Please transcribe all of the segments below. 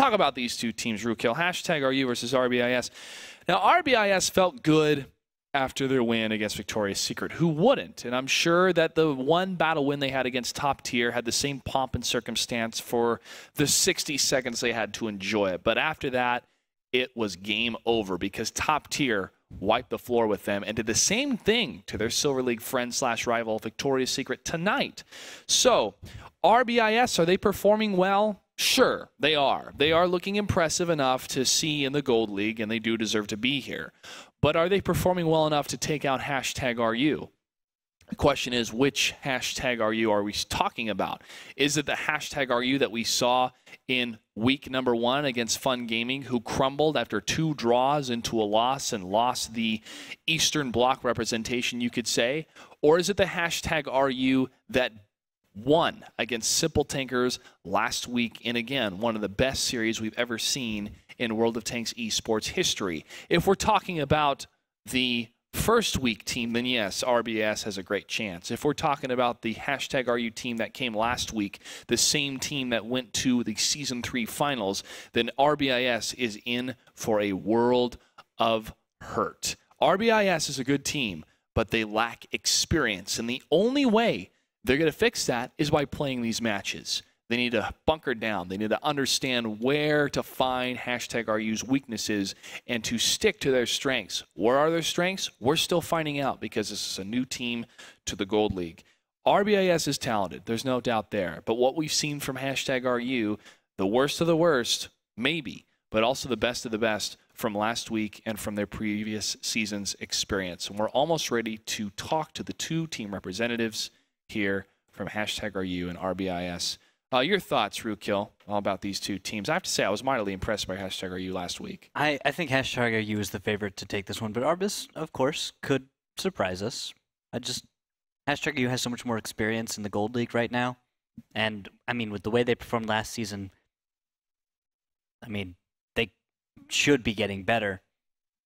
talk about these two teams, Rookhill. Hashtag RU versus RBIS. Now, RBIS felt good after their win against Victoria's Secret. Who wouldn't? And I'm sure that the one battle win they had against Top Tier had the same pomp and circumstance for the 60 seconds they had to enjoy it. But after that, it was game over because Top Tier wiped the floor with them and did the same thing to their Silver League friend/rival Victoria's Secret tonight. So, RBIS, are they performing well? Sure, they are. They are looking impressive enough to see in the Gold League, and they do deserve to be here. But are they performing well enough to take out hashtag RU? The question is, which hashtag RU are we talking about? Is it the hashtag RU that we saw in week number 1 against Fun Gaming, who crumbled after 2 draws into a loss and lost the Eastern Bloc representation, you could say? Or is it the hashtag RU that won against Simple Tankers last week in, again, one of the best series we've ever seen in World of Tanks esports history? If we're talking about the first week team, then yes, RBIS has a great chance. If we're talking about the hashtag RU team that came last week, the same team that went to the Season 3 finals, then RBIS is in for a world of hurt. RBIS is a good team, but they lack experience, and the only way they're going to fix that is by playing these matches. They need to bunker down. They need to understand where to find hashtag RU's weaknesses and to stick to their strengths. Where are their strengths? We're still finding out because this is a new team to the Gold League. RBIS is talented. There's no doubt there. But what we've seen from hashtag RU, the worst of the worst, maybe, but also the best of the best from last week and from their previous season's experience. And we're almost ready to talk to the 2 team representatives here from hashtag RU and RBIS. Your thoughts, Rookhill, all about these 2 teams? I have to say, I was mightily impressed by hashtag RU last week. I think hashtag RU is the favorite to take this one, but RBIS, of course, could surprise us. Hashtag RU has so much more experience in the Gold League right now, and, I mean, with the way they performed last season, I mean, they should be getting better,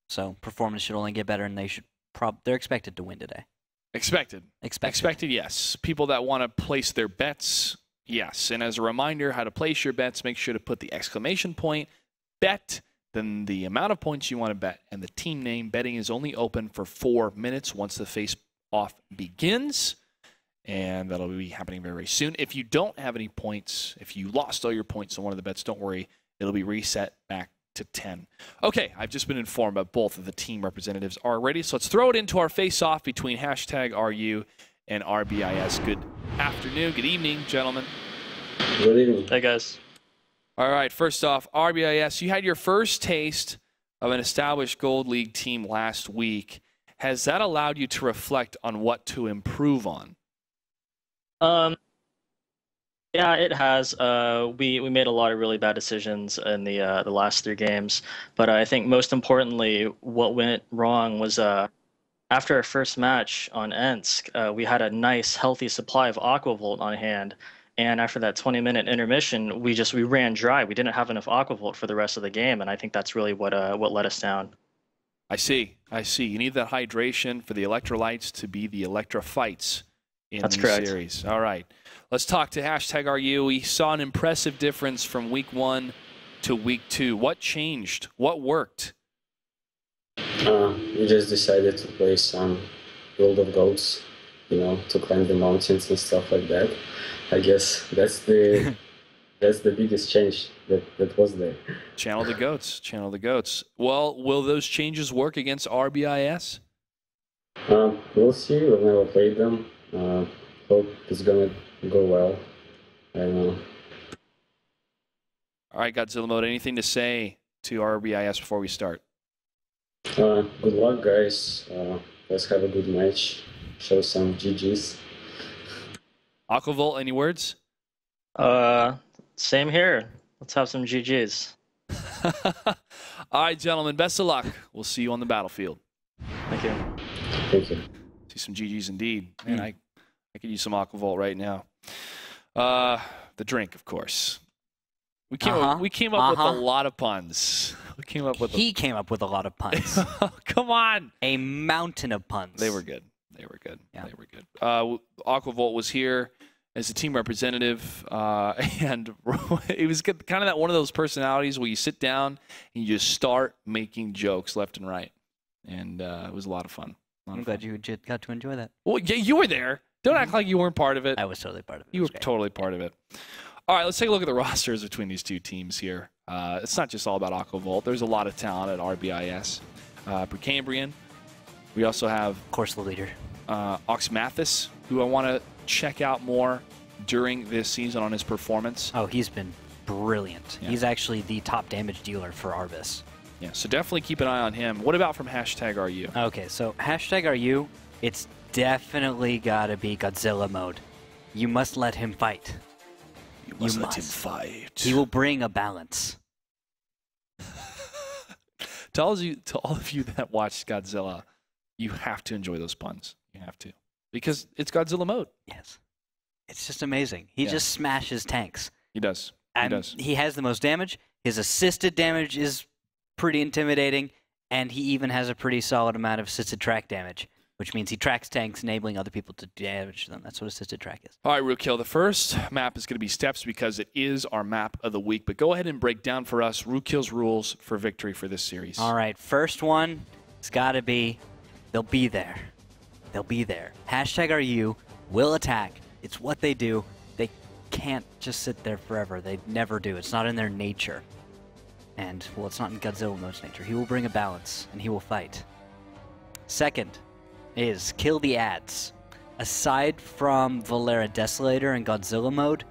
so performance should only get better, and they're expected to win today. Expected, yes. People that want to place their bets, yes. And as a reminder, how to place your bets, make sure to put the exclamation point, bet, then the amount of points you want to bet, and the team name. Betting is only open for 4 minutes once the face-off begins, and that'll be happening very, very soon. If you don't have any points, if you lost all your points on one of the bets, don't worry. It'll be reset back to 10. Okay, I've just been informed that both of the team representatives are ready, so let's throw it into our face-off between hashtag RU and RBIS. Good afternoon, good evening, gentlemen. Good evening. Hey, guys. All right, first off, RBIS, you had your first taste of an established Gold League team last week. Has that allowed you to reflect on what to improve on? Yeah, it has. We made a lot of really bad decisions in the last 3 games, but I think most importantly, what went wrong was after our first match on Ensk, we had a nice, healthy supply of Aquavolt on hand, and after that 20-minute intermission, we ran dry. We didn't have enough Aquavolt for the rest of the game, and I think that's really what let us down. I see. You need that hydration for the electrolytes to be the electrophytes in That's the correct. series. All right. Let's talk to hashtag RU. We saw an impressive difference from week 1 to week 2. What changed? What worked? We just decided to play some World of Goats, to climb the mountains and stuff like that. I guess that's the biggest change that was there. Channel the goats. Channel the goats. Well, will those changes work against RBIS? We'll see. We've never played them. Hope it's gonna go well. I don't know. All right, Godzilla Mode, anything to say to RBIS before we start? Good luck, guys. Let's have a good match. Show some GGs. Aquavolt, any words? Same here. Let's have some GGs. All right, gentlemen, best of luck. We'll see you on the battlefield. Thank you. Thank you. See some GGs indeed. Man, I could use some Aquavolt right now. The drink, of course. We came up with a lot of puns. He came up with a lot of puns. Come on. A mountain of puns. They were good. They were good. Yeah. They were good. Aquavolt was here as a team representative, and it was kind of that one of those personalities where you sit down and you just start making jokes left and right, and it was a lot of fun. I'm glad you got to enjoy that. Well, yeah, you were there. Don't act like you weren't part of it. I was totally part of it. You were totally part of it. All right, let's take a look at the rosters between these two teams here. It's not just all about Aquavolt. There's a lot of talent at RBIS. Precambrian. We also have, of course, the leader, Ox Mathis, who I want to check out more during this season on his performance. Oh, he's been brilliant. Yeah. He's actually the top damage dealer for RBIS. Yeah, so definitely keep an eye on him. What about from #RU? Okay, so #RU, it's definitely got to be Godzilla mode. You must let him fight. You must let him fight. He will bring a balance. To all of you that watch Godzilla, you have to enjoy those puns. You have to. Because it's Godzilla mode. Yes. It's just amazing. He just smashes tanks. He does. And he has the most damage. His assisted damage is pretty intimidating, and he even has a pretty solid amount of assisted track damage, which means he tracks tanks, enabling other people to damage them. That's what assisted track is. All right, Rookkill, the first map is going to be Steps because it is our map of the week. But go ahead and break down for us Rookkill's rules for victory for this series. All right, first one, it's got to be, they'll be there. They'll be there. #RU will attack. It's what they do. They can't just sit there forever. They never do. It's not in their nature. And, well, it's not in Godzilla mode's nature. He will bring a balance, and he will fight. Second is kill the ads. Aside from Valera Desolator and Godzilla mode,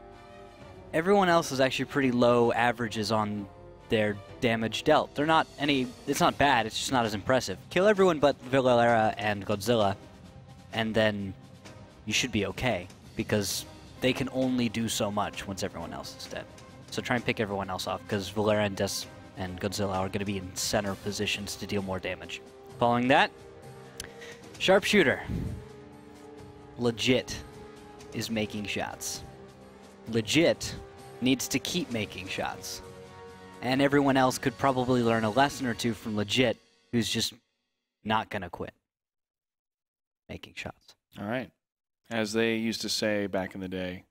everyone else is actually pretty low averages on their damage dealt. They're not any, it's not bad, it's just not as impressive. Kill everyone but Valera and Godzilla, and then you should be okay, because they can only do so much once everyone else is dead. So try and pick everyone else off, because Valera and Godzilla are going to be in center positions to deal more damage. Following that, Sharpshooter. Legit is making shots. Legit needs to keep making shots. And everyone else could probably learn a lesson or two from Legit, who's just not going to quit making shots. All right. As they used to say back in the day.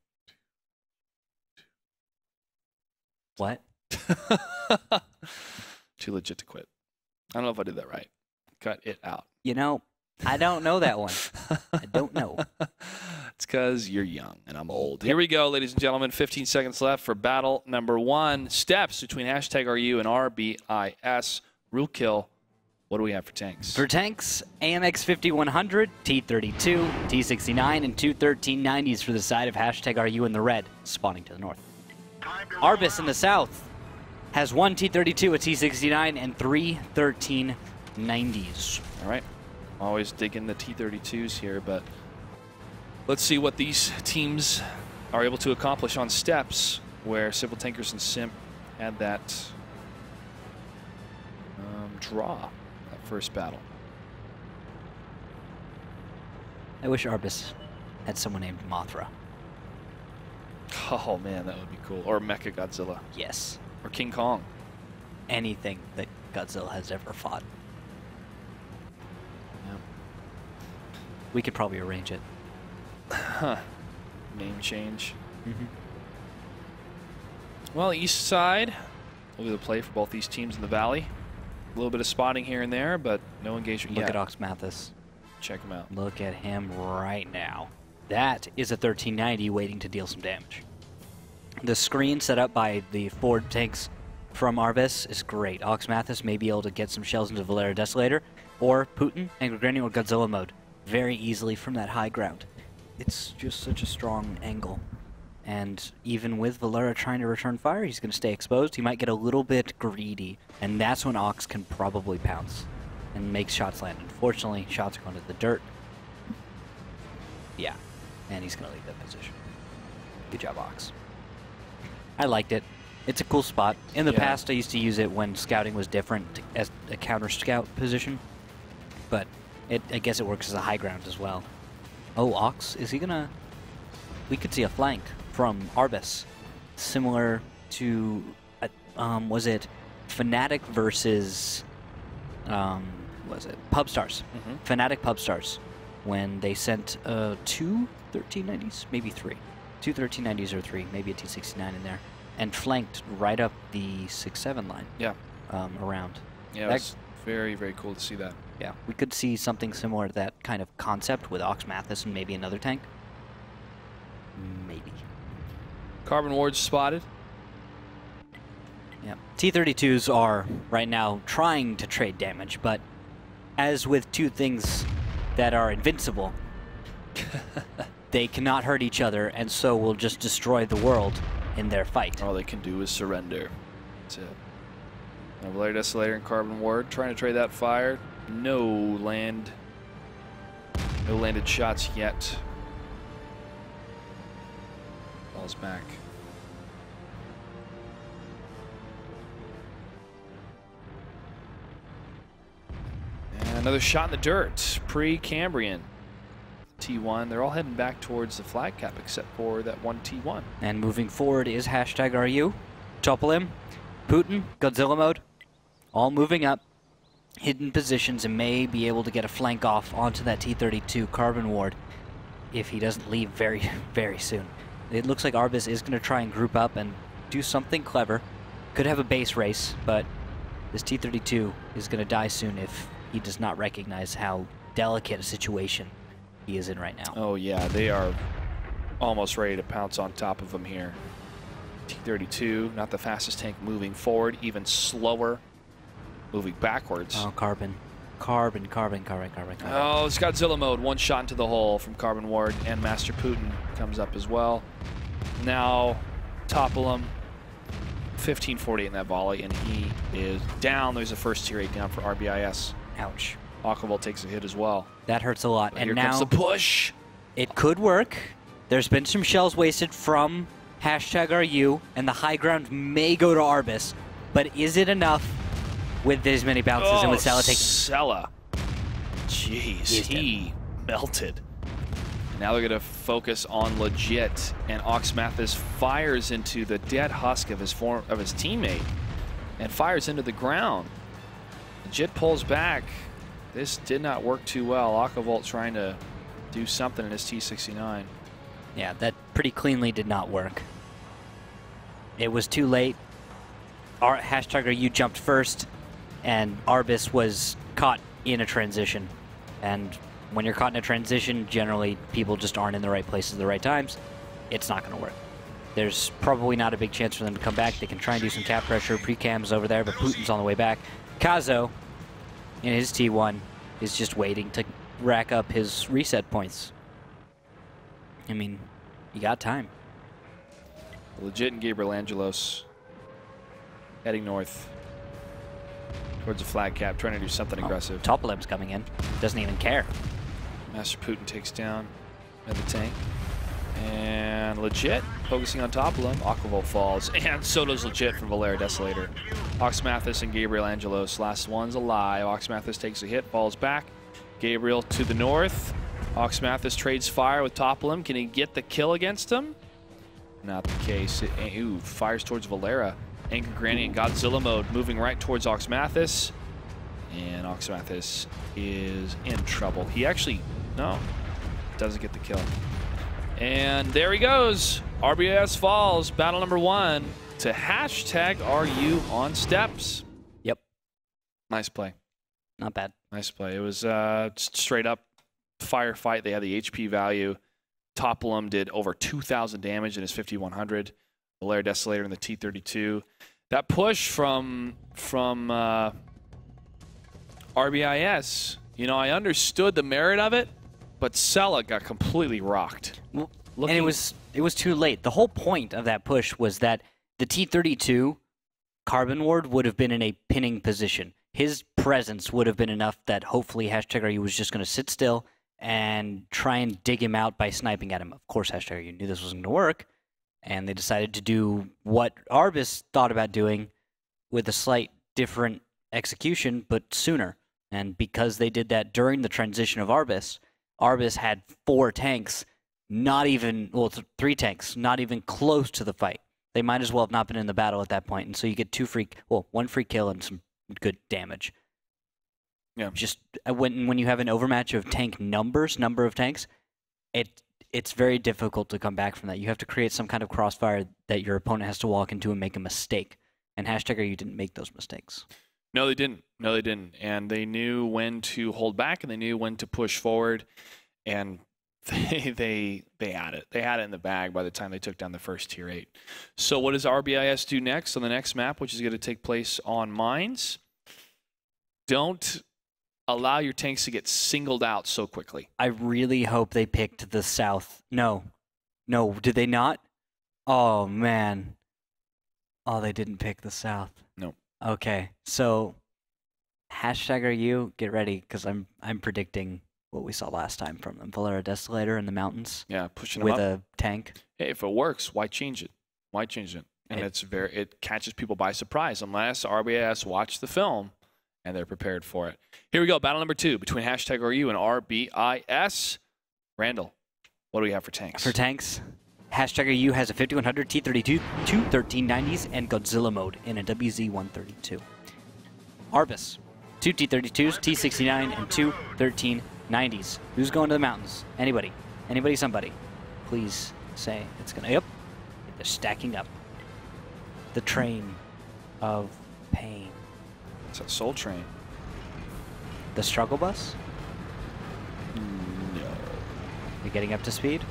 What? Too legit to quit. I don't know if I did that right. Cut it out. You know, I don't know that one. I don't know. It's because you're young and I'm old. Here we go, ladies and gentlemen. 15 seconds left for battle number 1. Steps between #RU and RBIS. Rookkill, what do we have for tanks? For tanks, AMX 5100, T32, T69, and 2 1390s for the side of #RU in the red, spawning to the north. RBIS in the south has 1 T32, a T69, and 3 1390s. All right. Always digging the T32s here, but let's see what these teams are able to accomplish on Steps, where Civil Tankers and Simp had that draw, that first battle. I wish RBIS had someone named Mothra. Oh man, that would be cool. Or Mecha Godzilla. Yes. Or King Kong. Anything that Godzilla has ever fought. Yeah. We could probably arrange it. Huh. Name change. Well, east side will be the play for both these teams in the valley. A little bit of spotting here and there, but no engagement yet. Look at Ox Mathis. Check him out. Look at him right now. That is a 1390 waiting to deal some damage. The screen set up by the Ford tanks from RBIS is great. Ox Mathis may be able to get some shells into Valera Desolator, or Putin and Granny or Godzilla mode very easily from that high ground. It's just such a strong angle. And even with Valera trying to return fire, he's going to stay exposed. He might get a little bit greedy, and that's when Ox can probably pounce and make shots land. Unfortunately, shots are going to the dirt. Yeah, and he's going to leave that position. Good job, Ox. I liked it. It's a cool spot. In the past, I used to use it when scouting was different as a counter scout position, but I guess it works as a high ground as well. Oh, Ox, is he going to... We could see a flank from RBIS, similar to, was it Fnatic versus, was it Pubstars? Fnatic Pubstars, when they sent 2 1390s, maybe 3. Two 1390s or 3, maybe a T69 in there. And flanked right up the 6-7 line. Yeah. Around. Yeah, it's very, very cool to see that. Yeah, we could see something similar to that kind of concept with Ox Mathis and maybe another tank. Maybe. Carbon Ward's spotted. Yeah. T-32s are, right now, trying to trade damage, but as with two things that are invincible, they cannot hurt each other, and so will just destroy the world in their fight. All they can do is surrender. That's it. Now, Valera Desolator and Carbon Ward trying to trade that fire. No landed shots yet. Falls back. And another shot in the dirt. Pre-Cambrian. T1. They're all heading back towards the flag cap except for that one T1. And moving forward is #RU. Topolim, Putin, Godzilla mode, all moving up. Hidden positions and may be able to get a flank off onto that T-32 Carbon Ward if he doesn't leave very, very soon. It looks like RBIS is going to try and group up and do something clever. Could have a base race, but this T-32 is going to die soon if he does not recognize how delicate a situation he is in right now. Oh yeah, they are almost ready to pounce on top of him here. T-32, not the fastest tank moving forward, even slower moving backwards. Oh, Carbon. Carbon. Oh, it's Godzilla mode. One shot into the hole from Carbon Ward, and Master Putin comes up as well. Now, topple him. 1540 in that volley, and he is down. There's a first tier 8 down for RBIS. Ouch. Akavolt takes a hit as well. That hurts a lot. But and here now comes the push. It could work. There's been some shells wasted from #RU, and the high ground may go to RBIS. But is it enough with this many bounces and with Sela taking... Sela. Jeez, he melted. Now they're going to focus on legit, and Ox Mathis fires into the dead husk of his teammate, and fires into the ground. Legit pulls back. This did not work too well. Akavolt trying to do something in his T69. Yeah, that pretty cleanly did not work. It was too late. Our #RU jumped first, and RBIS was caught in a transition. And when you're caught in a transition, generally people just aren't in the right places at the right times. It's not going to work. There's probably not a big chance for them to come back. They can try and do some cap pressure. Pre-cam's over there, but Putin's on the way back. Kazo, in his T1, is just waiting to rack up his reset points. I mean, you got time. Legit and Gabriel Angelos heading north towards the flag cap, trying to do something aggressive. Topolim's coming in. Doesn't even care. Master Putin takes down another tank. And Legit focusing on Topolim. Akavolt falls. And so does Legit from Valera Desolator. Ox Mathis and Gabriel Angelos. Last one's alive. Ox Mathis takes a hit, falls back. Gabriel to the north. Ox Mathis trades fire with Topolim. Can he get the kill against him? Not the case. Ooh, fires towards Valera. Anchor Granny in Godzilla mode, moving right towards Ox Mathis. And Ox Mathis is in trouble. He actually, no, doesn't get the kill. And there he goes. RBIS falls, battle number 1 to #RU on steps. Yep. Nice play. Not bad. Nice play. It was straight up firefight. They had the HP value. Topolim did over 2,000 damage in his 5100. Valera Desolator in the T-32. That push from RBIS, you know, I understood the merit of it, but Sela got completely rocked. Well, and it was too late. The whole point of that push was that the T-32 Carbon Ward would have been in a pinning position. His presence would have been enough that hopefully #RU was just going to sit still and try and dig him out by sniping at him. Of course, #RU knew this wasn't going to work, and they decided to do what RBIS thought about doing with a slight different execution, but sooner. And because they did that during the transition of RBIS, RBIS had 4 tanks, not even, well, 3 tanks, not even close to the fight. They might as well have not been in the battle at that point, and so you get 1 free kill and some good damage. Yeah. Just when you have an overmatch of tank number of tanks, it's very difficult to come back from that. You have to create some kind of crossfire that your opponent has to walk into and make a mistake. And #you didn't make those mistakes. No, they didn't. No, they didn't. And they knew when to hold back, and they knew when to push forward. And they had it. They had it in the bag by the time they took down the first tier 8. So what does RBIS do next on the next map, which is going to take place on mines? Don't allow your tanks to get singled out so quickly. I really hope they picked the south. No. No, did they not? Oh, man. Oh, they didn't pick the south. No. Okay, so #RU, get ready, because I'm predicting what we saw last time from them. Valera Desolator in the mountains. Yeah, pushing them with up. A tank. Hey, if it works, why change it? Why change it? And it catches people by surprise unless RBIS watched the film and they're prepared for it. Here we go, battle number 2 between #RU and RBIS. Randall, what do we have for tanks? For tanks, #RU has a 5100 T-32, 2 1390s, and Godzilla mode in a WZ-132. RBIS, 2 T-32s, T-69, and 2 1390s. Who's going to the mountains? Anybody? Anybody, somebody. Please say it's going to... Yep. They're stacking up. The train of pain. It's a Soul Train. The struggle bus? No. You're getting up to speed?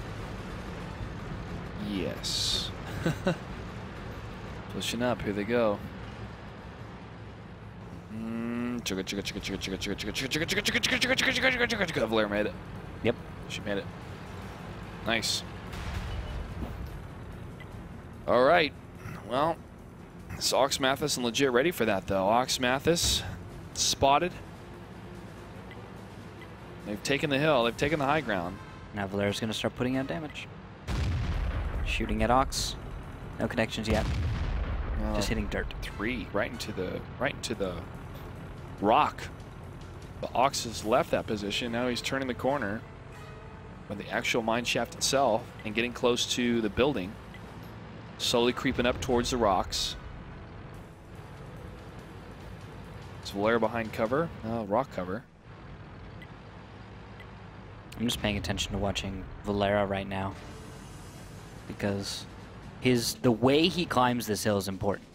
Yes. Pushing up, here they go. Valera made it. Yep. She made it. Nice. All right. Well, is Ox Mathis and legit ready for that, though? Ox Mathis spotted. They've taken the hill. They've taken the high ground. Now Valera's going to start putting out damage. Shooting at Ox. No connections yet. Just hitting dirt. 3 right into the rock. The Ox has left that position. Now he's turning the corner with the actual mine shaft itself and getting close to the building. Slowly creeping up towards the rocks. Is Valera behind cover? Oh, rock cover. I'm just paying attention to watching Valera right now, because the way he climbs this hill is important.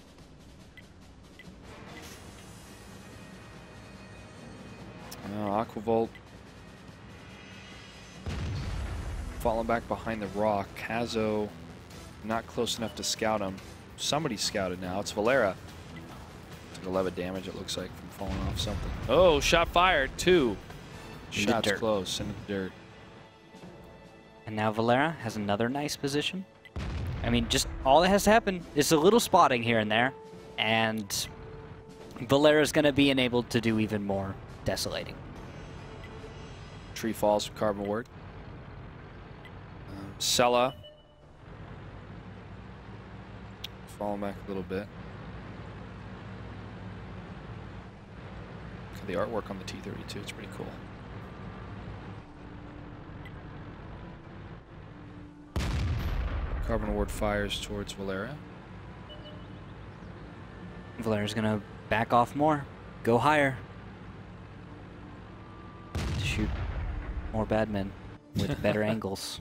Aquavolt falling back behind the rock. Kazo not close enough to scout him. Somebody scouted now. It's Valera. Took 11 damage, it looks like, from falling off something. Oh, shot fired. 2. Shots close in the dirt. And now Valera has another nice position. I mean, just all that has to happen is a little spotting here and there, and Valera's going to be enabled to do even more desolating. Tree falls from Carbon Ward. Sella falling back a little bit. The artwork on the T-32, it's pretty cool. Carbon Ward fires towards Valera. Valera's gonna back off more, go higher, to shoot more bad men with better angles.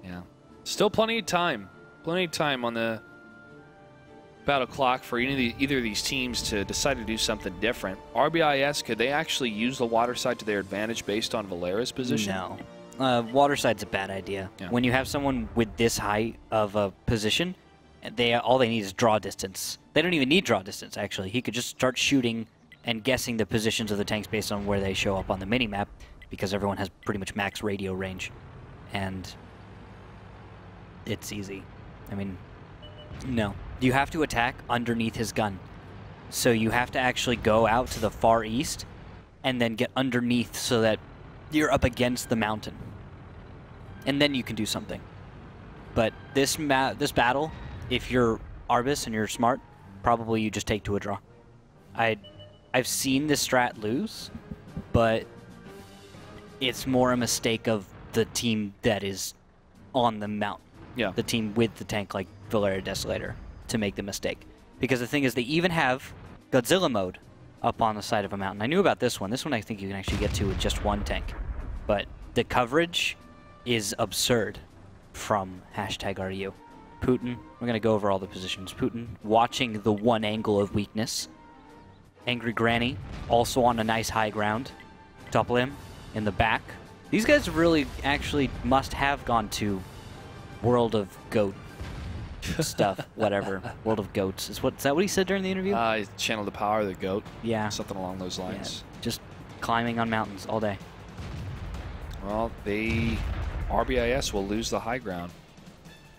Yeah. Still plenty of time. Plenty of time on the battle clock for either of these teams to decide to do something different. RBIS, could they actually use the water side to their advantage based on Valera's position? No. Water side's a bad idea. Yeah. When you have someone with this high of a position, all they need is draw distance. They don't even need draw distance, actually. He could just start shooting and guessing the positions of the tanks based on where they show up on the minimap, because everyone has pretty much max radio range. And it's easy. I mean, no. You have to attack underneath his gun. So you have to actually go out to the far east and then get underneath so that you're up against the mountain. And then you can do something. But this battle, if you're RBIS and you're smart, probably you just take to a draw. I've seen this strat lose, but it's more a mistake of the team that is on the mountain. Yeah. The team with the tank like Valera Desolator to make the mistake. Because the thing is, they even have Godzilla mode up on the side of a mountain. I knew about this one. This one I think you can actually get to with just one tank. But the coverage is absurd from #RU. Putin, we're going to go over all the positions. Putin watching the one angle of weakness. Angry Granny, also on a nice high ground. Double him in the back. These guys really actually must have gone to World of Goat stuff, whatever. World of Goats. Is that what he said during the interview? He channeled the power of the goat. Yeah. Something along those lines. Yeah, just climbing on mountains all day. Well, RBIS will lose the high ground.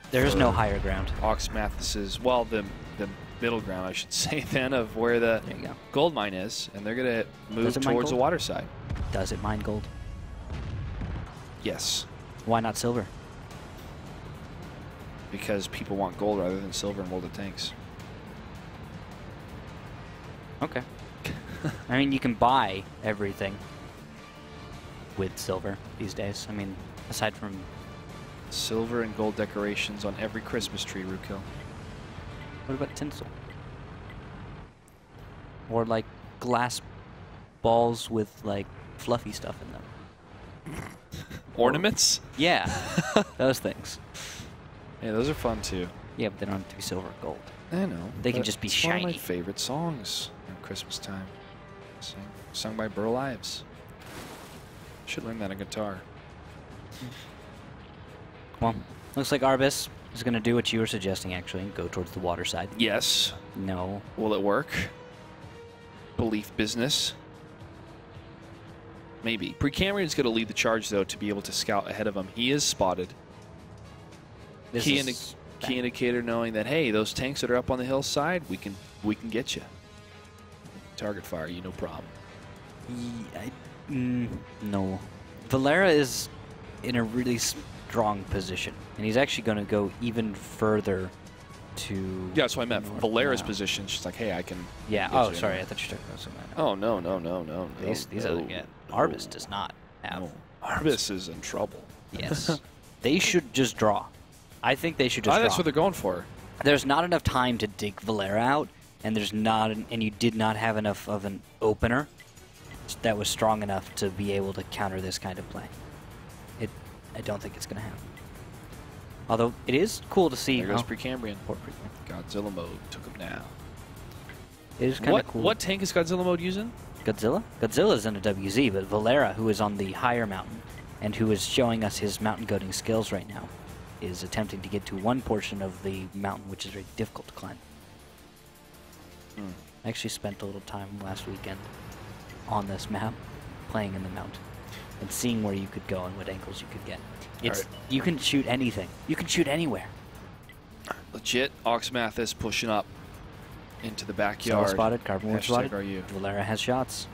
There is no higher ground. Ox Mathis's, well, the middle ground, I should say, then, of where the There you go. gold mine is, and they're going to move Does it mine towards the gold? water side. Does it mine gold? Yes, Why not silver? because people want gold rather than silver in World of Tanks. Okay. I mean, you can buy everything with silver these days. I mean, aside from... Silver and gold decorations on every Christmas tree, Rookhill. What about tinsel? Or, like, glass balls with, like, fluffy stuff in them. Ornaments? Yeah, those things. Yeah, those are fun, too. Yeah, but they don't have to be silver or gold. I know. They can but just be it's one of my shiny. favorite songs at Christmas time. Sung by Burl Ives. Should learn that on guitar. Well, looks like RBIS is going to do what you were suggesting, actually, and go towards the water side. Yes. No. Will it work? Belief business. Maybe. Precambrian's going to lead the charge, though, to be able to scout ahead of him. He is spotted. This Key is indicator knowing that, hey, those tanks that are up on the hillside, we can get you. Target fire you, no problem. No. Valera is in a really strong position, and he's actually going to go even further to... Yeah, that's what I meant. north Valera's now. position, she's like, hey, I can... Yeah, get oh, you sorry, in. I thought you were talking about something. Oh, no. These no, other get. RBIS does not have. No. RBIS is in trouble. Yes. They should just draw. I think they should just draw. That's what they're going for. There's not enough time to dig Valera out, and there's not, and you did not have enough of an opener that was strong enough to be able to counter this kind of play. I don't think it's going to happen. Although it is cool to see. There goes Precambrian. Poor Precambrian. Godzilla mode took him down. It is kind of cool. What tank is Godzilla mode using? Godzilla? Godzilla's in a WZ, but Valera, who is on the higher mountain and who is showing us his mountain goating skills right now, is attempting to get to one portion of the mountain which is very difficult to climb. I actually spent a little time last weekend on this map, playing in the mountain, and seeing where you could go and what angles you could get. It's You can shoot anything. You can shoot anywhere. Legit, Ox Mathis pushing up into the Cell backyard. spotted, Carbon War spotted. RU. Valera has shots.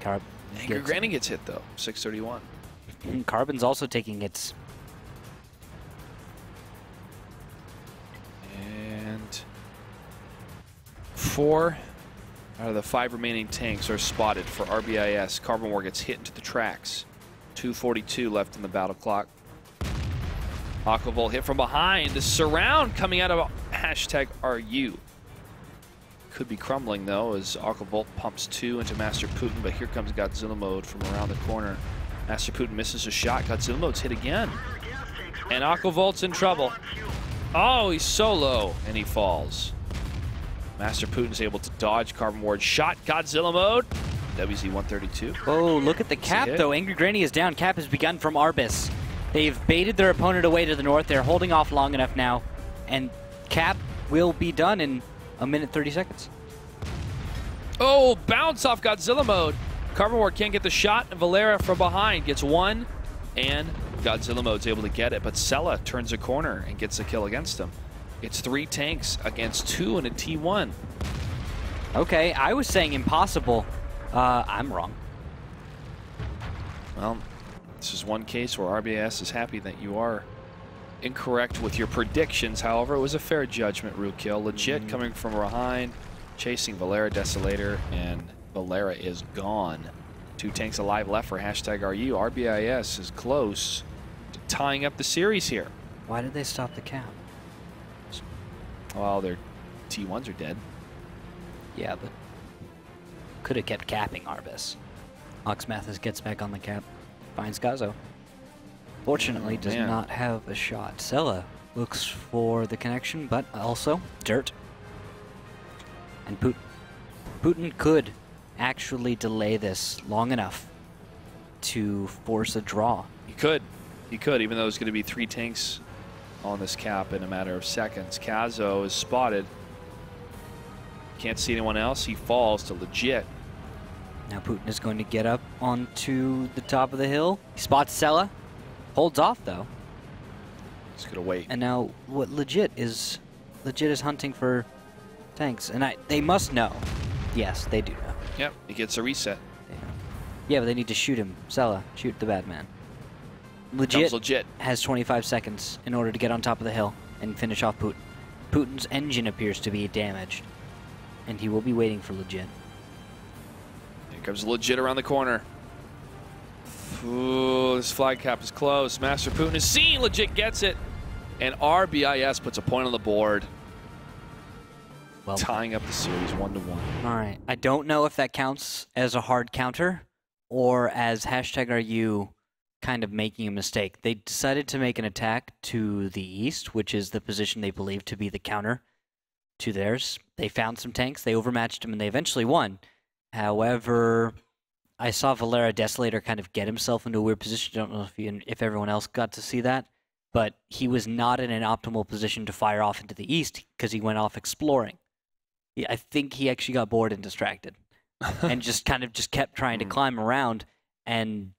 Angry Granny gets hit, though. 631. Carbon's also taking hits. And 4 out of the 5 remaining tanks are spotted for RBIS. Carbon War gets hit into the tracks. 2:42 left in the battle clock. Aquavolt hit from behind. The surround coming out of #RU. Could be crumbling, though, as Aquavolt pumps 2 into Master Putin, but here comes Godzilla mode from around the corner. Master Putin misses a shot. Godzilla mode's hit again. And Aquavolt's in trouble. Oh, he's so low, and he falls. Master Putin's able to dodge Carbon Ward's shot. Godzilla mode. WZ 132. Oh, look at the cap, though. Angry Granny is down. Cap has begun from RBIS. They've baited their opponent away to the north. They're holding off long enough now. And Cap will be done in a minute 30 seconds. Oh, bounce off Godzilla mode. Carbon Ward can't get the shot, and Valera from behind gets 1, and Godzilla mode's able to get it, but Sella turns a corner and gets a kill against him. It's 3 tanks against 2 in a T1. Okay, I was saying impossible. I'm wrong. Well, this is one case where RBIS is happy that you are incorrect with your predictions. However, it was a fair judgment, Rookhill. Legit coming from behind, chasing Valera Desolator, and Valera is gone. 2 tanks alive left for #RU. RBIS is close to tying up the series here. Why did they stop the cap? Well, their T1s are dead. Yeah, but could have kept capping RBIS. Ox Mathis gets back on the cap. Finds Gazo. Fortunately, does man. not have a shot. Sella looks for the connection, but also dirt. And Putin could actually delay this long enough to force a draw. He could. He could, even though there's going to be 3 tanks on this cap in a matter of seconds. Kazo is spotted. Can't see anyone else. He falls to legit. Now Putin is going to get up onto the top of the hill. He spots Sella. Holds off, though. He's going to wait. And now what legit is hunting for tanks. And they must know. Yes, they do know. Yep, he gets a reset. Yeah, but they need to shoot him. Sella, shoot the bad man. Comes legit. Has 25 seconds in order to get on top of the hill and finish off Putin. Putin's engine appears to be damaged, and he will be waiting for legit. Here comes legit around the corner. Ooh, this flag cap is close. Master Putin is seen. Legit gets it. And RBIS puts a point on the board. Well, tying up the series 1-1. All right. I don't know if that counts as a hard counter or as #RU kind of making a mistake. They decided to make an attack to the east, which is the position they believe to be the counter to theirs. They found some tanks, they overmatched them, and they eventually won. However, I saw Valera Desolator kind of get himself into a weird position. I don't know if everyone else got to see that, but he was not in an optimal position to fire off into the east because he went off exploring. I think he actually got bored and distracted and just kept trying to climb around and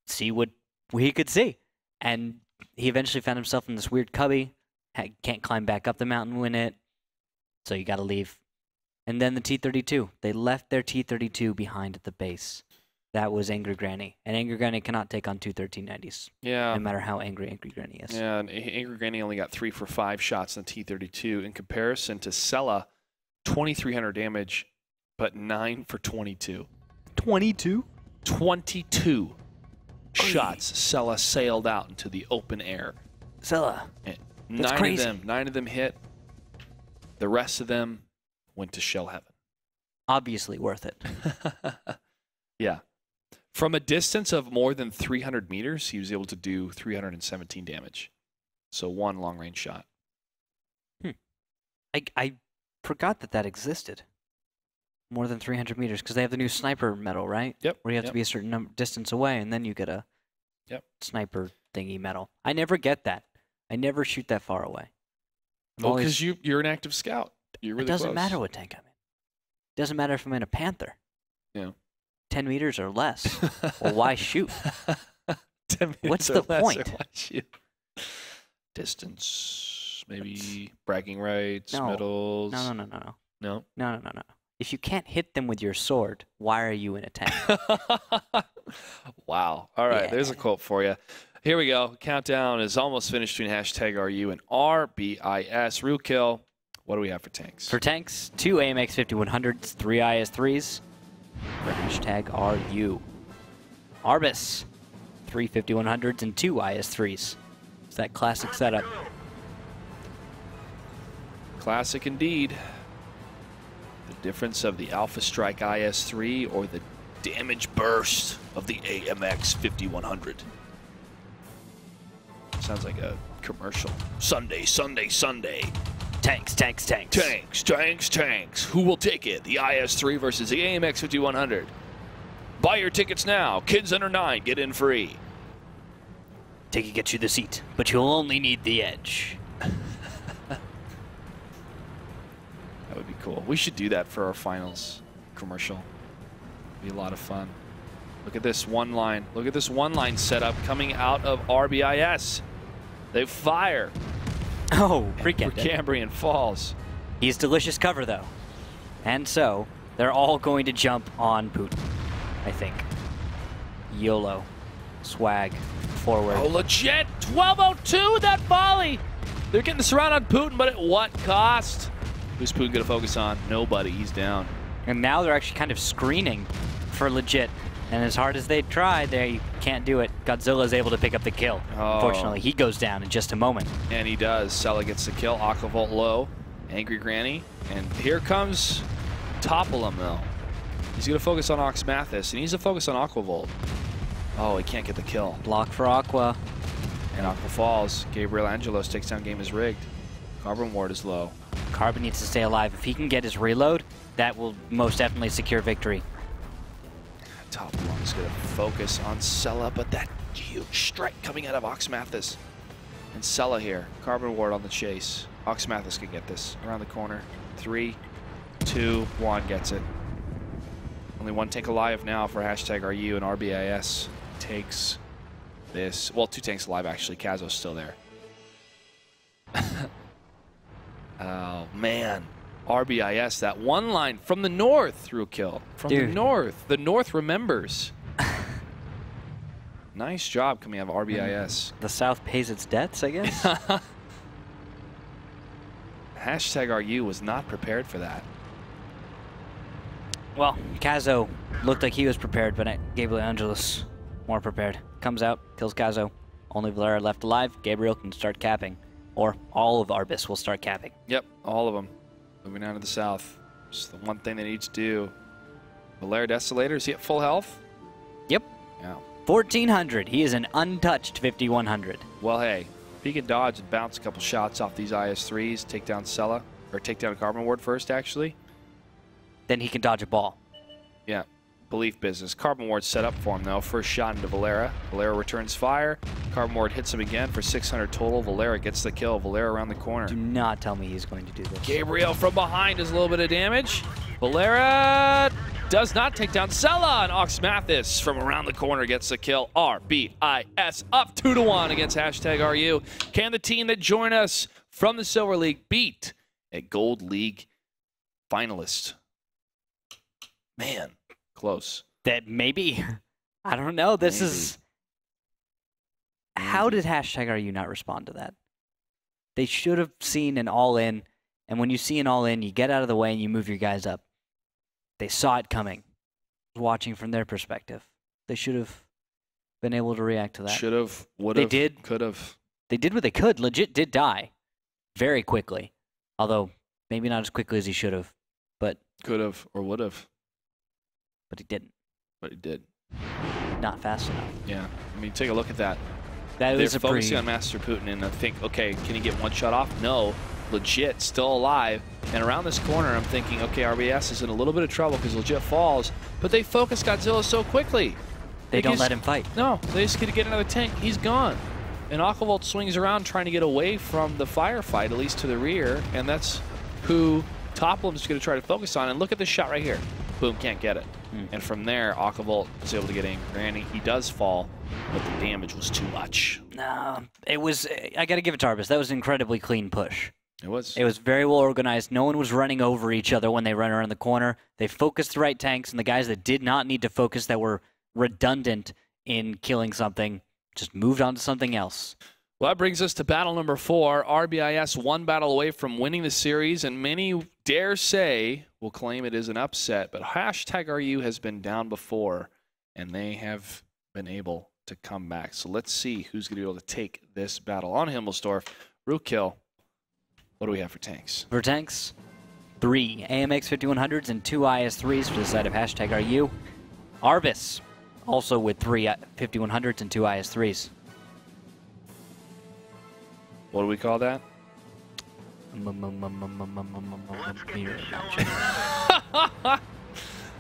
see what he could see. And he eventually found himself in this weird cubby. Can't climb back up the mountain, win it. So you got to leave. And then the T-32. They left their T-32 behind at the base. That was Angry Granny. And Angry Granny cannot take on 2 1390s. Yeah. No matter how angry Granny is. Yeah, and Angry Granny only got 3 for 5 shots in the T-32 in comparison to Sella, 2,300 damage, but 9 for 22. 22? 22 shots. Sella sailed out into the open air. Sella. And That's crazy. 9 of them hit. The rest of them went to shell heaven. Obviously worth it. Yeah. From a distance of more than 300 meters, he was able to do 317 damage. So 1 long-range shot. I forgot that existed. More than 300 meters, because they have the new sniper medal, right? Yep. Where you have to be a certain distance away, and then you get a sniper thingy medal. I never get that. I never shoot that far away. Well, because you're an active scout. You're really It doesn't close. matter what tank I'm in. It doesn't matter if I'm in a Panther. Yeah. 10 meters or less. Well, why shoot? 10 meters What's or the less, point? or why shoot? Distance, maybe bragging rights, No. medals. No. No? No. If you can't hit them with your sword, why are you in a tank? Wow. All right, there's a Yeah. quote for you. Here we go. Countdown is almost finished between #RU and RBIS. Real kill. What do we have for tanks? For tanks, 2 AMX 5100s, 3 IS-3s, for #RU. RBIS, 3 5100s and 2 IS-3s. It's that classic setup. Classic indeed. The difference of the Alpha Strike IS-3 or the damage burst of the AMX 5100. Sounds like a commercial. Sunday. Tanks. Tanks. Who will take it? The IS-3 versus the AMX 5100. Buy your tickets now. Kids under 9 get in free. Ticket gets you the seat, but you'll only need the edge. That would be cool. We should do that for our finals commercial. Be a lot of fun. Look at this one line. Look at this one line setup coming out of RBIS. They fire. Oh, For pre-camped it. Cambrian Falls. He's delicious cover, though. And so, they're all going to jump on Putin, I think. YOLO. Swag. Forward. Oh, legit. 12:02, that volley. They're getting the surround on Putin, but at what cost? Who's Putin going to focus on? Nobody. He's down. And now they're actually kind of screening for legit. And as hard as they try, they can't do it. Godzilla is able to pick up the kill. Oh. Unfortunately, he goes down in just a moment. And he does. Sella gets the kill. Aquavolt low. Angry Granny. And here comes Topple him, though. He's going to focus on Ox Mathis, and he's going to focus on Aquavolt. Oh, he can't get the kill. Block for Aqua. And Aqua falls. Gabriel Angelos takes down game is rigged. Carbon Ward is low. Carbon needs to stay alive. If he can get his reload, that will most definitely secure victory. Top one is going to focus on Sella, but that huge strike coming out of Oxmathis. And Sella here. Carbon Ward on the chase. Oxmathis can get this. Around the corner. 3, 2, 1 gets it. Only one tank alive now for #RU, and RBIS takes this. Well, 2 tanks alive, actually. Kazo's still there. Oh, man. RBIS, that one line from the north through a kill. From the north. The north remembers. Nice job coming out of RBIS. The south pays its debts, I guess. #RU was not prepared for that. Well, Kazo looked like he was prepared, but Gabriel Angelos more prepared. Comes out, kills Kazo. Only Valera left alive. Gabriel can start capping. Or all of RBIS will start capping. Yep, all of them. Moving down to the south. Just the one thing they need to do. Valera Desolator, is he at full health? Yep. Yeah. 1400. He is an untouched 5100. Well, hey, if he can dodge and bounce a couple shots off these IS-3s, take down Sella, or take down Carbon Ward first, actually. Then he can dodge a ball. Yeah, belief business. Carbon Ward set up for him, though. First shot into Valera. Valera returns fire. Carbon Ward hits him again for 600 total. Valera gets the kill. Valera around the corner. Do not tell me he's going to do this. Gabriel from behind does a little bit of damage. Valera does not take down Sella, and Oxmathis from around the corner gets the kill. RBIS up 2-1 against #RU. Can the team that join us from the Silver League beat a Gold League finalist? Man, close. That maybe. I don't know. This is... How did #RU not respond to that? They should have seen an all-in, and when you see an all-in, you get out of the way and you move your guys up. They saw it coming. Watching from their perspective. They should have been able to react to that. Should have, would have, could have. They did what they could. Legit did die very quickly. Although, maybe not as quickly as he should have. But could have or would have. But he didn't. But he did. Not fast enough. Yeah. I mean, take a look at that. They're focusing on Master Putin, and I think, okay, can he get one shot off? No. Legit, still alive. And around this corner, I'm thinking, okay, RBS is in a little bit of trouble because Legit falls, but they focus Godzilla so quickly. They don't let him fight. No, they just get to get another tank. He's gone. And Aquavolt swings around trying to get away from the firefight, at least to the rear, and that's who Toplam's going to try to focus on. And look at this shot right here. Boom, can't get it. And from there, Aquavolt is able to get angry, and he does fall, but the damage was too much. No, it was, I got to give it to RBIS. That was an incredibly clean push. It was. It was very well organized. No one was running over each other when they ran around the corner. They focused the right tanks, and the guys that did not need to focus, that were redundant in killing something, just moved on to something else. Well, that brings us to battle number 4. RBIS one battle away from winning the series, and many dare say will claim it is an upset. But #RU has been down before, and they have been able to come back. So let's see who's going to be able to take this battle on Himmelsdorf. Rookkill, what do we have for tanks? For tanks, 3 AMX 5100s and 2 IS-3s for the side of #RU. RBIS also with 3 5100s and 2 IS-3s. What do we call that?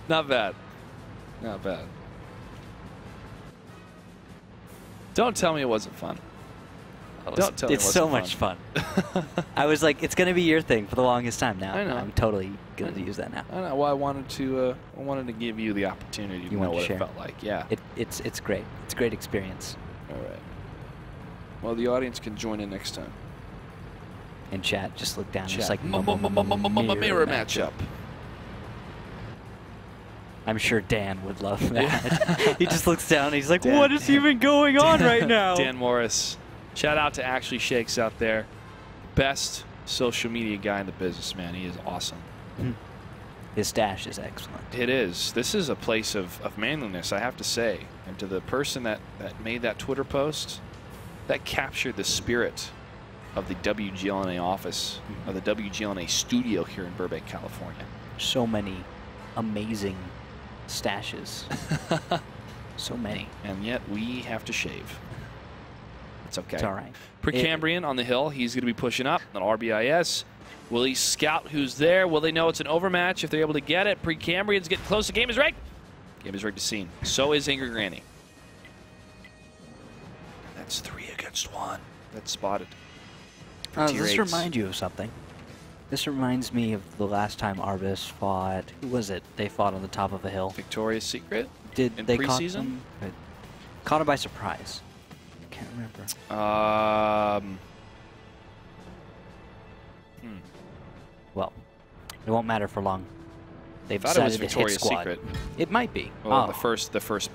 Not bad. Not bad. Don't tell me it wasn't fun. Don't tell me it wasn't It's so much fun. I was like, it's going to be your thing for the longest time now. I know. I'm totally going to use that now. I know. Well, I wanted to give you the opportunity to know what it felt like. Yeah. It's great. It's a great experience. All right. Well, the audience can join in next time. In chat, just look down. Just like mirror matchup. I'm sure Dan would love that. Yeah. He just looks down and he's like, what is even going on right now? Dan Morris. Shout out to Actually Shakes out there. Best social media guy in the business, man. He is awesome. His stash is excellent. It is. This is a place of manliness, I have to say. And to the person that made that Twitter post, that captured the spirit of the WGLNA office, of the WGLNA studio here in Burbank, California. So many amazing stashes. So many. And yet we have to shave. It's okay. It's all right. Precambrian on the hill. He's going to be pushing up on RBIS. Will he scout who's there? Will they know it's an overmatch if they're able to get it? Precambrian's getting close. The game is rigged. Game is rigged to scene. So is Angry Granny. That's 3 against 1. That's spotted. Does this remind you of something? This reminds me of the last time RBIS fought. Who was it? They fought on the top of a hill. Victoria's Secret? Did in they preseason? Caught him by surprise. I can't remember. Well, it won't matter for long. They've thought it was decided to hit Victoria's squad. Secret. It might be. Well, the first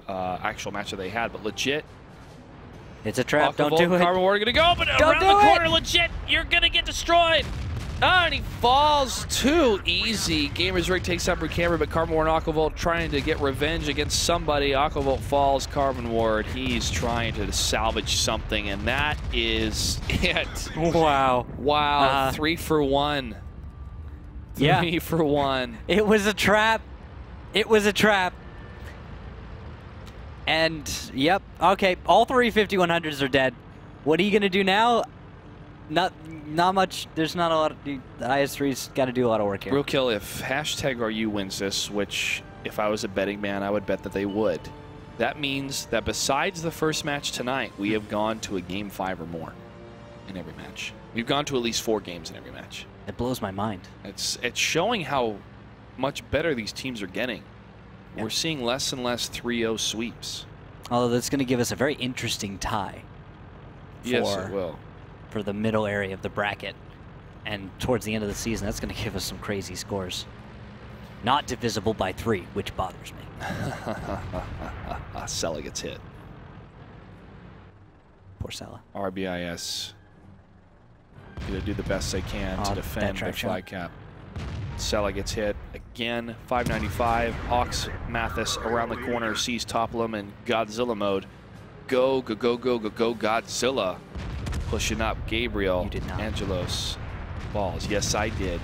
actual match that they had, but legit. It's a trap. Don't do it. Carbon Ward going to go, but around the corner, legit. You're going to get destroyed. And he falls too easy. Gamers Rig takes out Precambrian, but Carbon Ward and Aquavolt trying to get revenge against somebody. Aquavolt falls. Carbon Ward, he's trying to salvage something, and that is it. Wow. Wow. 3 for 1. Yeah. 3 for 1. It was a trap. It was a trap. And, yep. Okay, all 3 5100s are dead. What are you going to do now? Not much. There's not a lot of... The IS-3's got to do a lot of work here. Real kill, if #RU wins this, which if I was a betting man, I would bet that they would. That means that besides the first match tonight, we have gone to a game 5 or more in every match. We've gone to at least 4 games in every match. It blows my mind. It's showing how much better these teams are getting. Yeah. We're seeing less and less 3-0 sweeps. Although that's going to give us a very interesting tie. Yes, it will. For the middle area of the bracket. And towards the end of the season, that's going to give us some crazy scores. Not divisible by 3, which bothers me. Sella gets hit. Poor Sella. RBIS going to do the best they can to defend the flag cap. Sella gets hit again. 595. Ox Mathis around the corner sees Toplum in Godzilla mode. Go, go, go, go, go, go, Godzilla. Pushing up. Gabriel. You did not. Angelos. Balls. Yes, I did.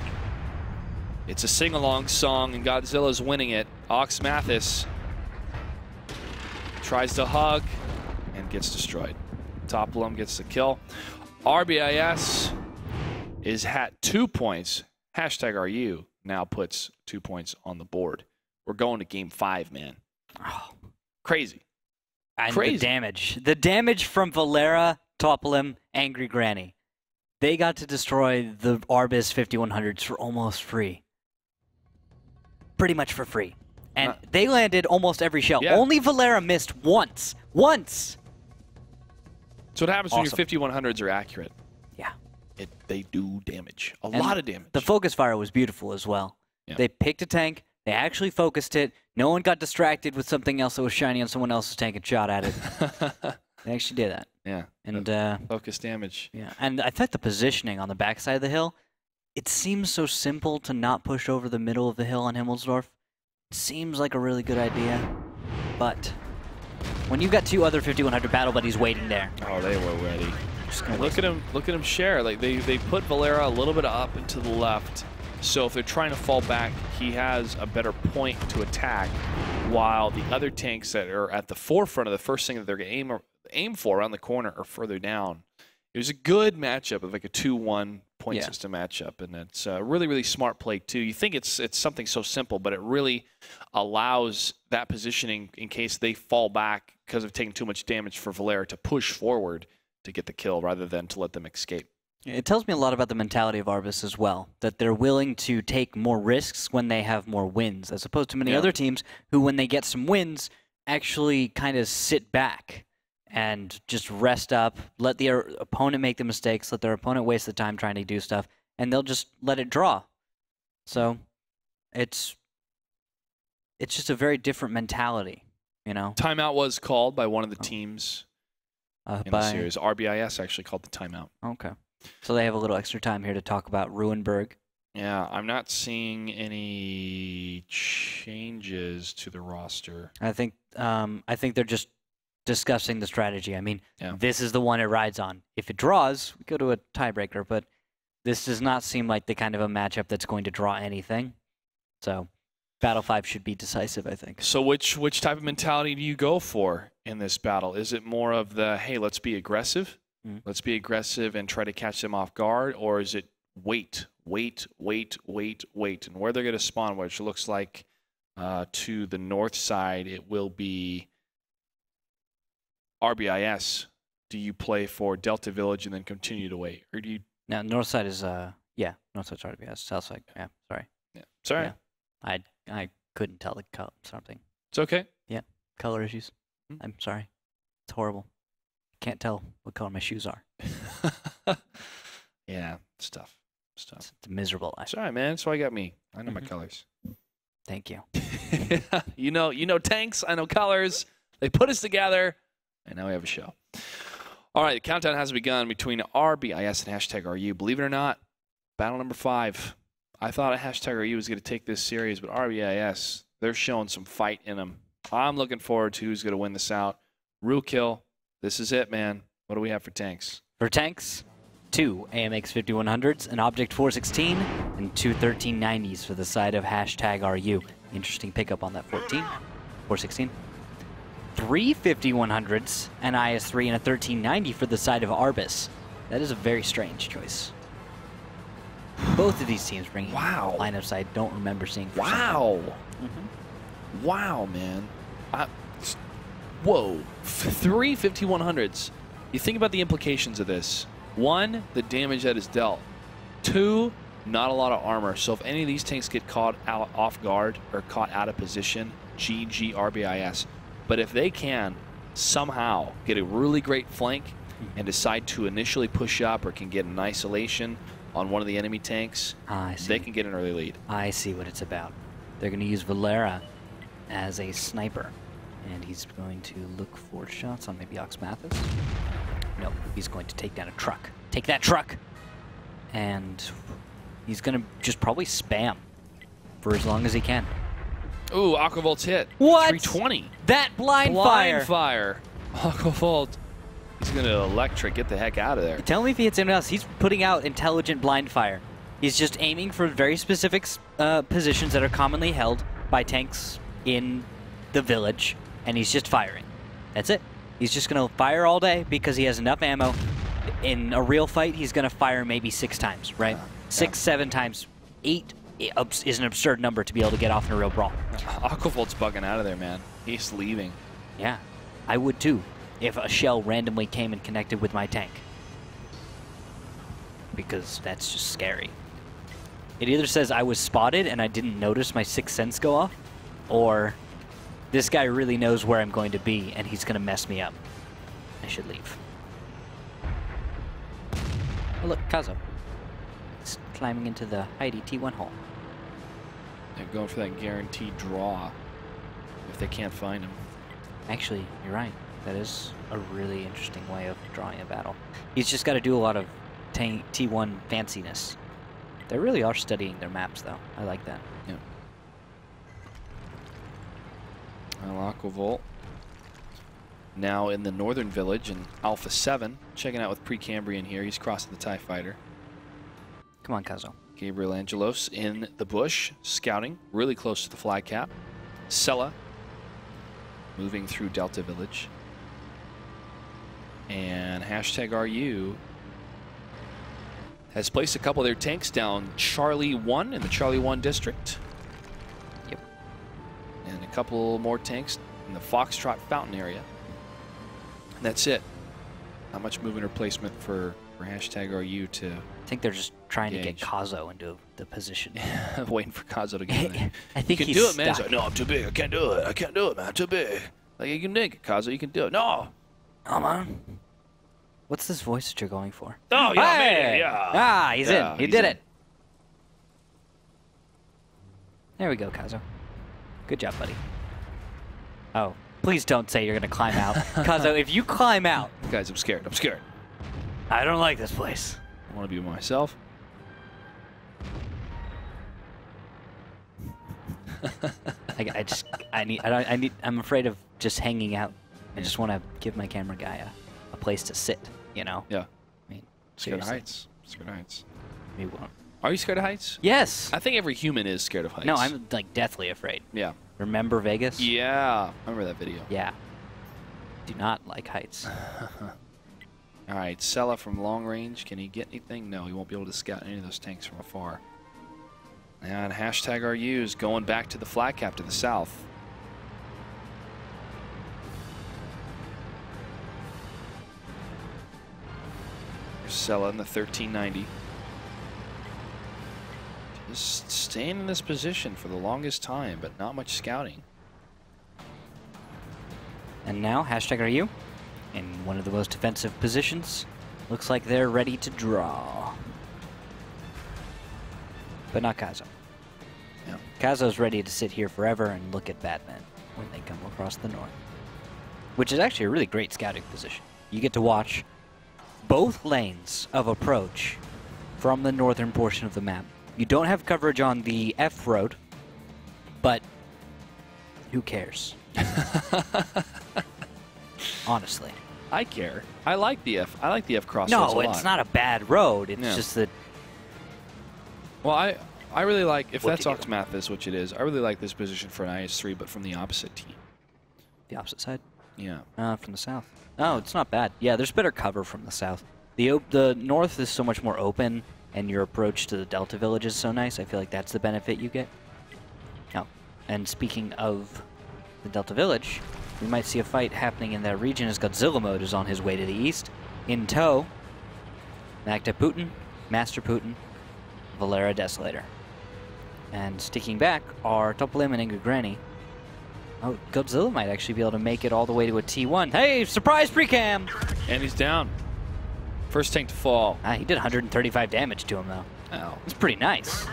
It's a sing-along song, and Godzilla's winning it. Ox Mathis tries to hug and gets destroyed. Toplum gets the kill. RBIS is at 2 points. #RU now puts 2 points on the board. We're going to game 5, man. Oh. Crazy. And Crazy. The damage from Valera, Toplum, Angry Granny. They got to destroy the RBIS 5100s for almost free. Pretty much for free. And they landed almost every shell. Yeah. Only Valera missed once. Once! So what happens when your 5100s are accurate? Yeah. They do damage. A lot of damage. The focus fire was beautiful as well. Yeah. They picked a tank. They actually focused it. No one got distracted with something else that was shiny on someone else's tank and shot at it. They actually did that. Yeah. And focus damage. yeah. And I thought the positioning on the backside of the hill, it seems so simple to not push over the middle of the hill on Himmelsdorf. It seems like a really good idea. But when you've got 2 other 5100 battle buddies waiting there. Oh, they were ready. Look at him share. Like they put Valera a little bit up and to the left. So if they're trying to fall back, he has a better point to attack, while the other tanks that are at the forefront of the first thing that they're going to aim for around the corner or further down. It was a good matchup of like a 2-1 point system matchup, and it's a really, really smart play too. You think it's something so simple, but it really allows that positioning in case they fall back because of taking too much damage for Valera to push forward to get the kill rather than to let them escape. It tells me a lot about the mentality of RBIS as well, that they're willing to take more risks when they have more wins, as opposed to many other teams who, when they get some wins, actually kind of sit back and just rest up, let their opponent make the mistakes, let their opponent waste the time trying to do stuff, and they'll just let it draw. So it's just a very different mentality, you know? Timeout was called by one of the teams in the series. RBIS actually called the timeout. Okay. So they have a little extra time here to talk about Ruinberg. Yeah, I'm not seeing any changes to the roster. I think they're just discussing the strategy. I mean, this is the one it rides on. If it draws, we go to a tiebreaker, but this does not seem like the kind of a matchup that's going to draw anything. So Battle 5 should be decisive, I think. So which type of mentality do you go for in this battle? Is it more of the, hey, let's be aggressive? Let's be aggressive and try to catch them off guard? Or is it wait, and where they're going to spawn, which looks like to the north side, it will be RBIS. Do you play for Delta Village and then continue to wait? Or do you... Now, north side is, yeah, north side's RBIS. South side, yeah, sorry. Yeah, sorry. Yeah. I couldn't tell the color, something. It's okay. Yeah, color issues. I'm sorry. It's horrible. Can't tell what color my shoes are. Yeah, stuff. It's miserable. Sorry, man. That's why you got me. I know my colors. Thank you. You know tanks. I know colors. They put us together, and now we have a show. All right, the countdown has begun between RBIS and hashtag RU. Believe it or not, battle number 5. I thought hashtag RU was going to take this series, but RBIS, they're showing some fight in them. I'm looking forward to who's going to win this out. Rule kill. This is it, man. What do we have for tanks? For tanks, 2 AMX 5100s, an Object 416, and 2 1390s for the side of hashtag RU. Interesting pickup on that 416. 3 5100s, an IS-3, and a 1390 for the side of RBIS. That is a very strange choice. Both of these teams bring lineups I don't remember seeing for some time. Wow, man. Whoa. 3 5100s. You think about the implications of this. 1, the damage that is dealt. 2, not a lot of armor. So if any of these tanks get caught out off guard or caught out of position, GG RBIS. But if they can somehow get a really great flank and decide to initially push up or can get an isolation on one of the enemy tanks, they can get an early lead. I see what it's about. They're going to use Valera as a sniper. And he's going to look for shots on maybe Ox Mathis. No, he's going to take down a truck. Take that truck! And he's going to just probably spam for as long as he can. Ooh, Aquavolt's hit. What? 320. That blind fire. Aquavolt. He's going to electric. Get the heck out of there. Tell me if he hits anyone else. He's putting out intelligent blind fire. He's just aiming for very specific positions that are commonly held by tanks in the village, and he's just firing. That's it. He's just going to fire all day because he has enough ammo. In a real fight, he's going to fire maybe 6 times, right? 6, 7 times. 8 is an absurd number to be able to get off in a real brawl. Aquavolt's bugging out of there, man. He's leaving. Yeah, I would too if a shell randomly came and connected with my tank. Because that's just scary. It either says I was spotted and I didn't notice my 6th sense go off, or this guy really knows where I'm going to be and he's going to mess me up. I should leave. Oh look, Kazo. He's climbing into the Heidi T1 hole. They're going for that guaranteed draw if they can't find him. Actually, you're right. That is a really interesting way of drawing a battle. He's just got to do a lot of T1 fanciness. They really are studying their maps, though. I like that. Yeah. Well, Aquavolt now in the northern village in Alpha 7, checking out with Precambrian here. He's crossing the TIE Fighter. Come on, Kazo. Gabriel Angelos in the bush, scouting, really close to the flag cap. Sella moving through Delta Village. And hashtag RU has placed a couple of their tanks down Charlie 1 in the Charlie 1 district. Yep. And a couple more tanks in the Foxtrot Fountain area. And that's it. Not much movement or placement for hashtag RU to I think they're just trying to get Kazo into the position. waiting for Kazo to get in there. I think you can he's do it, man. stuck. He's like, no, I'm too big. I can't do it. I can't do it, man. I'm too big. Like, you can dig it, Kazo. You can do it. No. Come on. What's this voice that you're going for? Oh, yeah, Hey! man. Yeah. Ah, he's Yeah, in. He he's did in. it. There we go, Kazo. Good job, buddy. Oh, please don't say you're going to climb out. Kazo, if you climb out... Guys, I'm scared. I'm scared. I don't like this place. I want to be myself. I'm afraid of just hanging out. I just want to give my camera guy a place to sit, you know? Yeah. I mean, Scared seriously. Heights. Scared Heights. We won't. Are you scared of heights? Yes. I think every human is scared of heights. No, I'm like deathly afraid. Yeah. Remember Vegas? Yeah. I remember that video. Yeah. Do not like heights. All right, Sella from long range. Can he get anything? No, he won't be able to scout any of those tanks from afar. And hashtag RU's going back to the flag cap to the south. There's Sella in the 1390. Just staying in this position for the longest time, but not much scouting. And now, hashtag RU, in one of the most defensive positions. Looks like they're ready to draw. But not Kazo. Yeah. Kazo's ready to sit here forever and look at Batman when they come across the north. Which is actually a really great scouting position. You get to watch both lanes of approach from the northern portion of the map. You don't have coverage on the F road, but who cares? Honestly. I care. I like the F. I like the F crossroads a No, lot. it's not a bad road. It's Yeah. just that Well, I really like, if What that's to do. Oxmath is which it is, I really like this position for an IS-3, but from the opposite team. the opposite side. Yeah. From the south. Oh, it's not bad. Yeah, there's better cover from the south. The north is so much more open, and your approach to the Delta Village is so nice. I feel like that's the benefit you get. Oh, and speaking of the Delta Village, we might see a fight happening in that region as Godzilla Mode is on his way to the east. In tow, Magda Putin, Master Putin, Valera Desolator. And sticking back are Topolim and Inga Granny. Oh, Godzilla might actually be able to make it all the way to a T1. Hey, surprise pre-cam! And he's down. First tank to fall. He did 135 damage to him, though. Ow. That's pretty nice.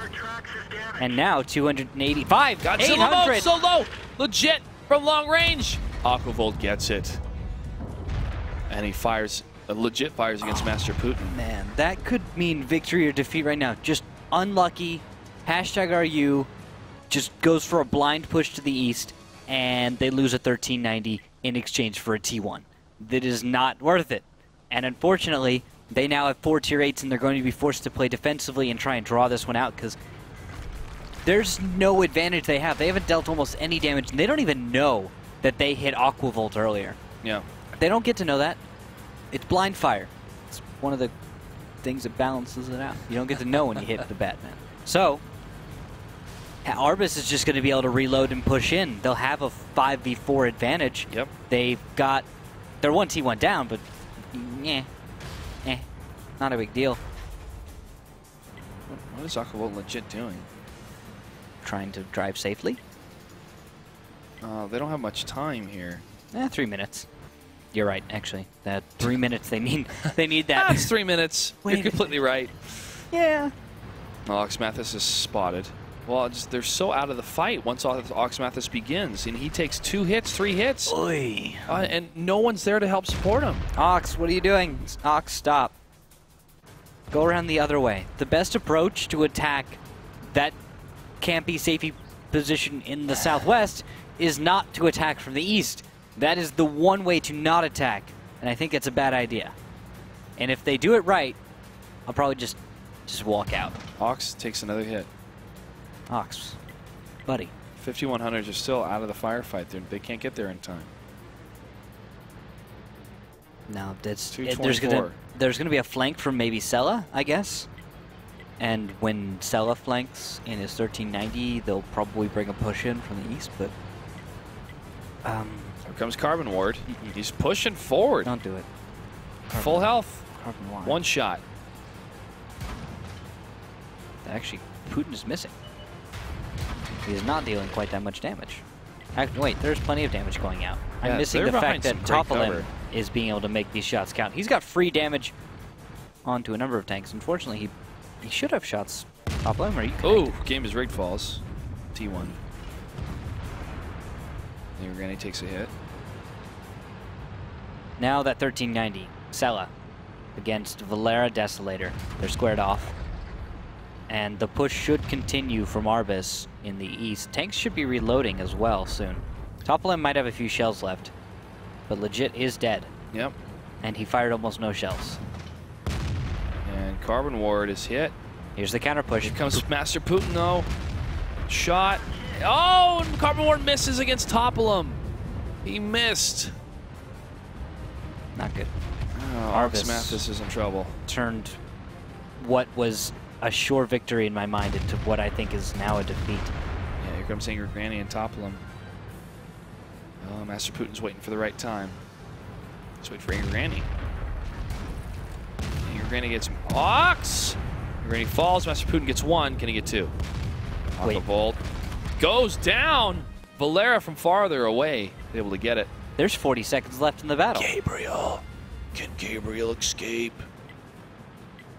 And now 285. Godzilla 800. mode so low. Legit from long range. Aquavolt gets it. And he fires, legit fires against Master Putin. Man, that could mean victory or defeat right now. Just unlucky. Hashtag RU just goes for a blind push to the east, and they lose a 1390 in exchange for a T1. That is not worth it. And unfortunately, they now have 4 tier 8s, and they're going to be forced to play defensively and try and draw this one out, because there's no advantage they have. They haven't dealt almost any damage, and they don't even know that they hit Aquavolt earlier. Yeah. They don't get to know that. It's blind fire. It's one of the things that balances it out. You don't get to know when you hit the Batman. So, RBIS is just going to be able to reload and push in. They'll have a 5v4 advantage. Yep. They've got... They're 1 T1 down, but... not a big deal. What is Aquavolt legit doing? Trying to drive safely. They don't have much time here. 3 minutes. You're right, actually. That 3 minutes, they need that. That's 3 minutes. Wait. You're completely right. Yeah. Oxmathis is spotted. Well, they're so out of the fight once Oxmathis begins, and he takes 2 hits, 3 hits, Oy. and no one's there to help support him. Ox, what are you doing? Ox, stop. Go around the other way. The best approach to attack that campy, safety position in the southwest is not to attack from the east. That is the one way to not attack, and I think it's a bad idea. And if they do it right, I'll probably just walk out. Ox takes another hit. Ox, buddy. 5100s are still out of the firefight. They can't get there in time. No, there's 224. gonna be a flank from maybe Sella, I guess. And when Sella flanks in his 1390, they'll probably bring a push in from the east. But Here comes Carbon Ward. He's pushing forward. don't do it. Full health. Carbon Ward. 1 shot. Actually, Putin is missing. He is not dealing quite that much damage. Actually, wait, there's plenty of damage going out. Yeah, I'm missing they're the fact behind that some great Topolim cover. is being able to make these shots count. He's got free damage onto a number of tanks. Unfortunately, he should have shots. Topolim, are you Oh, game is rigged falls. T1. Granny takes a hit. Now that 1390, Sella against Valera Desolator. They're squared off. And the push should continue from RBIS in the east. Tanks should be reloading as well soon. Topolim might have a few shells left, but legit is dead. Yep. And he fired almost no shells. And Carbon Ward is hit. Here's the counter push. Here comes Master Putin, though. Shot. Oh, and Carbon Ward misses against Topolium. He missed. Not good. Oh, RBIS Mathis is in trouble. Turned what was a sure victory in my mind into what I think is now a defeat. Yeah, here comes Angry Granny and Topolium. Oh, Master Putin's waiting for the right time. Let's wait for Angry Granny. Angry Granny gets Ox. Angry Granny falls. Master Putin gets 1. Can he get 2? Aqua Volt goes down. Valera from farther away able to get it. There's 40 seconds left in the battle. Gabriel. Can Gabriel escape?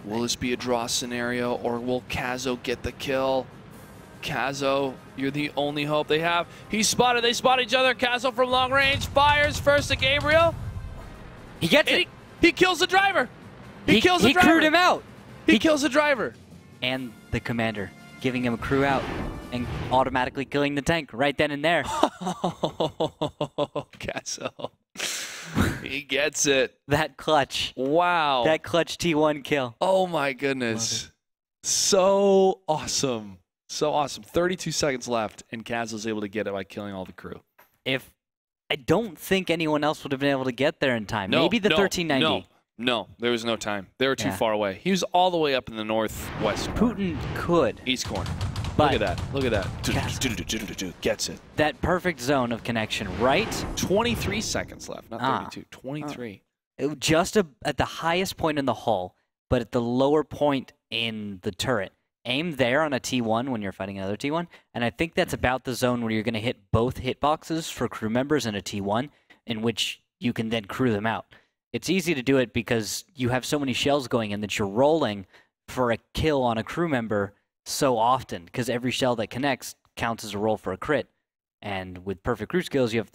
Will this be a draw scenario, or will Kazo get the kill? Kazo, you're the only hope they have. He's spotted. They spot each other. Kazo from long range fires first at Gabriel. He gets it. He kills the driver. He kills the driver. He crewed him out. He kills the driver. And the commander, giving him a crew out and automatically killing the tank right then and there. Kazo. He gets it. That clutch. Wow. That clutch T1 kill. Oh my goodness. So awesome. So awesome. 32 seconds left, and Kazo's able to get it by killing all the crew. I don't think anyone else would have been able to get there in time. Maybe the 1390. No, there was no time. They were too far away. He was all the way up in the northwest corner. Putin could. East corner. But look at that. Look at that. Gets it. That perfect zone of connection, right? 23 seconds left, not 32. 23. Just at the highest point in the hull, but at the lower point in the turret. Aim there on a T1 when you're fighting another T1, and I think that's about the zone where you're going to hit both hitboxes for crew members in a T1, in which you can then crew them out. It's easy to do it because you have so many shells going in that you're rolling for a kill on a crew member so often, because every shell that connects counts as a roll for a crit. And with perfect crew skills, you have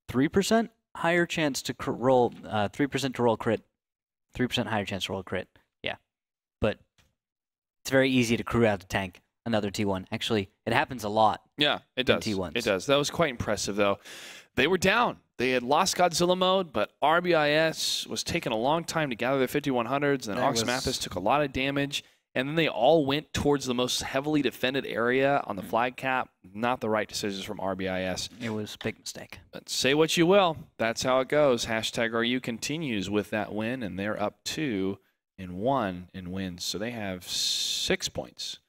3% higher chance to roll, 3% to roll crit, 3% higher chance to roll crit. Yeah, but it's very easy to crew out a tank, another T1. Actually, it happens a lot. Yeah, it does. T1s. It does. That was quite impressive, though. They were down. They had lost Godzilla mode, but RBIS was taking a long time to gather their 5100s, and then Oxmathis took a lot of damage, and then they all went towards the most heavily defended area on the flag cap. Not the right decisions from RBIS. It was a big mistake. But say what you will. That's how it goes. #RU continues with that win, and they're up 2-1 in wins. So they have 6 points